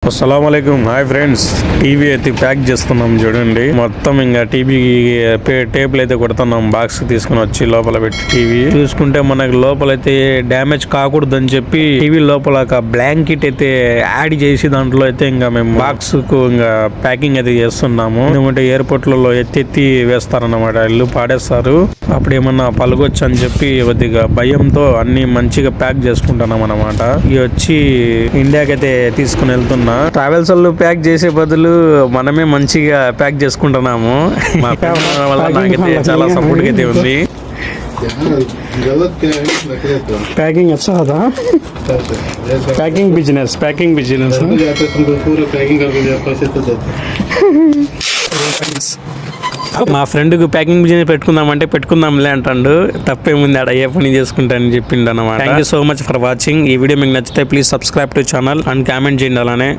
అస్సలాముఅలైకుం. Hi friends, TV అయితే pack చేస్తున్నాం చూడండి. మొత్తం ఇంకా టీవీ టేబుల్ అయితే కొడుతున్నాం. బాక్స్ తీసుకుని వచ్చి లోపల పెట్టి టీవీ చూసుకుంటే మనకు లోపలైతే డ్యామేజ్ కాకూడదని చెప్పి టీవీ లోపల ఒక బ్లాంకెట్ అయితే యాడ్ చేసి దాంట్లో అయితే ఇంకా మేము బాక్స్ కు ఇంకా ప్యాకింగ్ అయితే చేస్తున్నాము. ఎందుకంటే ఎయిర్పోర్ట్లలో ఎత్తి వేస్తారన్నమాట, ఇల్లు పాడేస్తారు. అప్పుడు ఏమన్నా పలగొచ్చు అని చెప్పి కొద్దిగా భయంతో అన్ని మంచిగా ప్యాక్ చేసుకుంటున్నాం అన్నమాట. ఇవి వచ్చి ఇండియాకి అయితే తీసుకుని వెళ్తున్నా. ట్రావెల్స్ వాళ్ళు ప్యాక్ చేసే బదులు మనమే మంచిగా ప్యాక్ చేసుకుంటున్నాము. మా వల్ల నాకైతే చాలా సపోర్ట్ అయితే ఉంది. पैकिंग अच्छा था. पैकिंग बिजनेस మా ఫ్రెండ్కు ప్యాకింగ్ బిజినెస్ పెట్టుకుందామంటే పెట్టుకుందాంలే అంటాడు. తప్పేముంది, ఆడ ఏ పని చేసుకుంటానని చెప్పిండు అన్నమాట. Thank you so much for watching. ఈ వీడియో మీకు నచ్చితే please subscribe to channel and comment చేయండి అలానే.